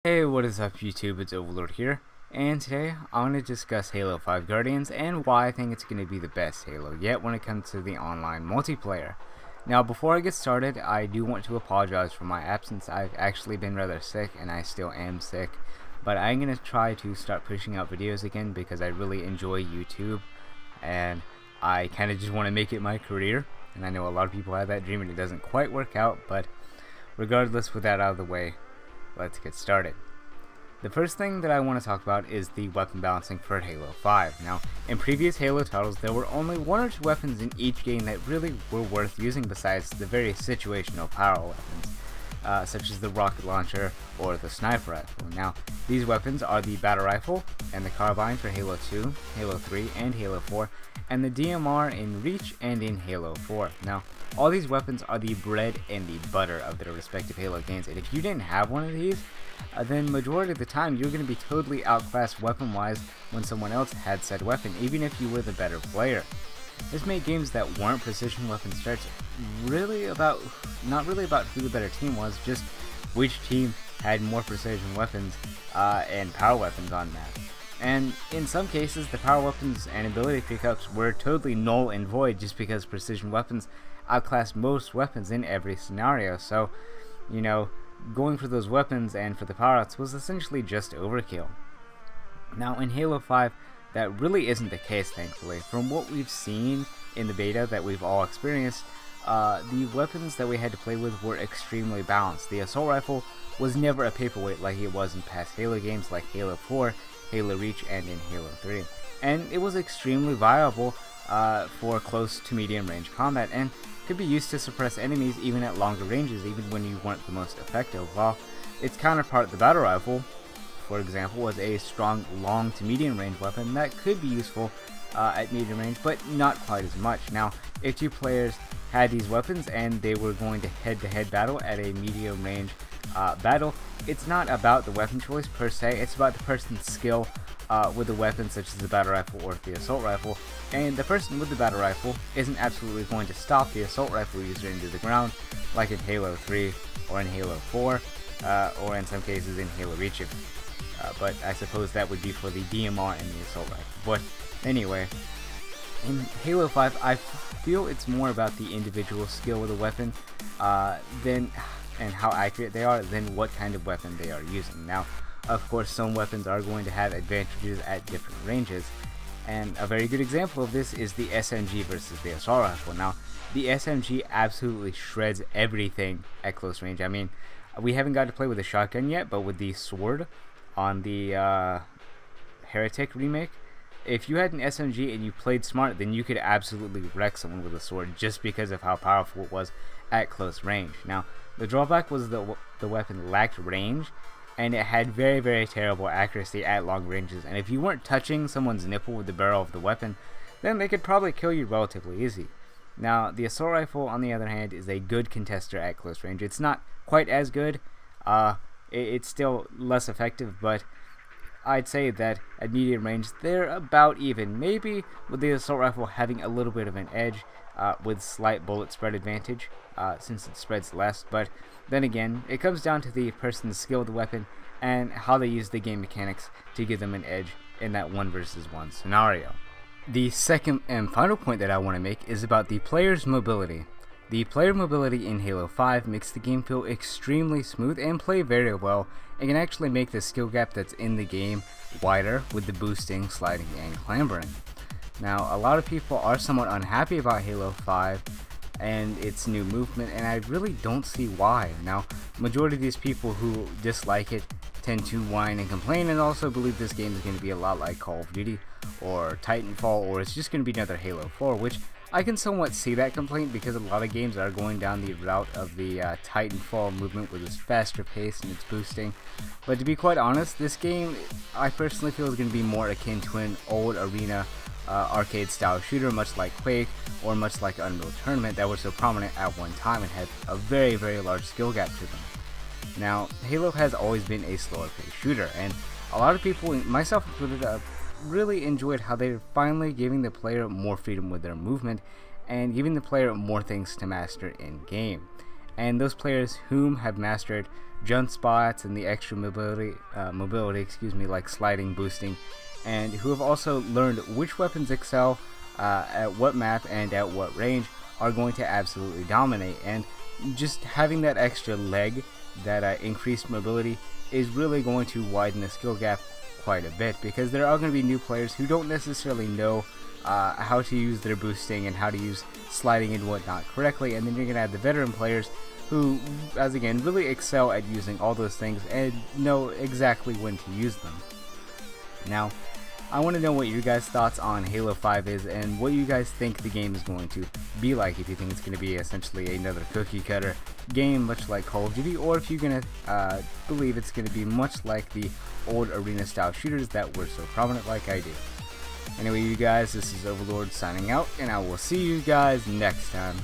Hey, what is up YouTube, it's Overlord here, and today I want to discuss Halo 5 Guardians and why I think it's going to be the best Halo yet when it comes to the online multiplayer. Now before I get started, I do want to apologize for my absence. I've actually been rather sick and I still am sick, but I'm going to try to start pushing out videos again because I really enjoy YouTube and I kind of just want to make it my career, and I know a lot of people have that dream and it doesn't quite work out, but regardless, with that out of the way, let's get started. The first thing that I want to talk about is the weapon balancing for Halo 5. Now, in previous Halo titles, there were only one or two weapons in each game that really were worth using besides the very situational power weapons, such as the rocket launcher or the sniper rifle. Now, these weapons are the battle rifle and the carbine for Halo 2, Halo 3, and Halo 4, and the DMR in Reach and in Halo 4. Now, all these weapons are the bread and the butter of their respective Halo games, and if you didn't have one of these, then majority of the time you're going to be totally outclassed weapon-wise when someone else had said weapon, even if you were the better player. This made games that weren't precision weapon starts not really about who the better team was, just which team had more precision weapons and power weapons on map. And in some cases, the power weapons and ability pickups were totally null and void just because precision weapons outclass most weapons in every scenario. So, you know, going for those weapons and for the power-ups was essentially just overkill. Now, in Halo 5, that really isn't the case, thankfully. From what we've seen in the beta that we've all experienced, the weapons that we had to play with were extremely balanced. The assault rifle was never a paperweight like it was in past Halo games like Halo 4, Halo Reach, and in Halo 3. And it was extremely viable for close to medium range combat, and could be used to suppress enemies even at longer ranges, even when you weren't the most effective, while its counterpart, the battle rifle, for example, was a strong long to medium range weapon that could be useful at medium range, but not quite as much. Now, if two players had these weapons and they were going to head-to-head battle at a medium range battle, it's not about the weapon choice per se, it's about the person's skill with a weapon such as the battle rifle or the assault rifle, and the person with the battle rifle isn't absolutely going to stop the assault rifle user into the ground like in Halo 3 or in Halo 4 or in some cases in Halo Reach, but I suppose that would be for the DMR and the assault rifle. But anyway, in Halo 5 I feel it's more about the individual skill with a weapon and how accurate they are than what kind of weapon they are using. Now, of course, some weapons are going to have advantages at different ranges, and a very good example of this is the SMG versus the assault rifle. Now, the SMG absolutely shreds everything at close range. I mean, we haven't got to play with a shotgun yet, but with the sword on the Heretic remake, if you had an SMG and you played smart, then you could absolutely wreck someone with a sword just because of how powerful it was at close range. Now, the drawback was the weapon lacked range, and it had very, very terrible accuracy at long ranges, and if you weren't touching someone's nipple with the barrel of the weapon, then they could probably kill you relatively easy. Now, the assault rifle, on the other hand, is a good contester at close range. It's not quite as good, it's still less effective, but I'd say that at medium range, they're about even, maybe with the assault rifle having a little bit of an edge with slight bullet spread advantage, since it spreads less, but then again, it comes down to the person's skill with the weapon and how they use the game mechanics to give them an edge in that 1 versus 1 scenario. The second and final point that I want to make is about the player's mobility. The player mobility in Halo 5 makes the game feel extremely smooth and play very well, and can actually make the skill gap that's in the game wider with the boosting, sliding, and clambering. Now, a lot of people are somewhat unhappy about Halo 5 and its new movement, and I really don't see why. Now, majority of these people who dislike it tend to whine and complain, and also believe this game is going to be a lot like Call of Duty or Titanfall, or it's just going to be another Halo 4, which I can somewhat see that complaint because a lot of games are going down the route of the Titanfall movement with its faster pace and its boosting. But to be quite honest, this game I personally feel is going to be more akin to an old arena arcade style shooter, much like Quake or much like Unreal Tournament, that were so prominent at one time and had a very, very large skill gap to them. Now, Halo has always been a slower paced shooter, and a lot of people, myself included, really enjoyed how they're finally giving the player more freedom with their movement and giving the player more things to master in game. And those players whom have mastered jump spots and the extra mobility, like sliding, boosting, and who have also learned which weapons excel at what map and at what range are going to absolutely dominate. And just having that extra leg, that increased mobility, is really going to widen the skill gap quite a bit, because there are going to be new players who don't necessarily know how to use their boosting and how to use sliding and whatnot correctly, and then you're going to have the veteran players who, as again, really excel at using all those things and know exactly when to use them. Now, I want to know what your guys' thoughts on Halo 5 is, and what you guys think the game is going to be like. If you think it's going to be essentially another cookie cutter game much like Call of Duty, or if you're going to believe it's going to be much like the old arena style shooters that were so prominent like I do. Anyway, you guys, this is Overlord signing out, and I will see you guys next time.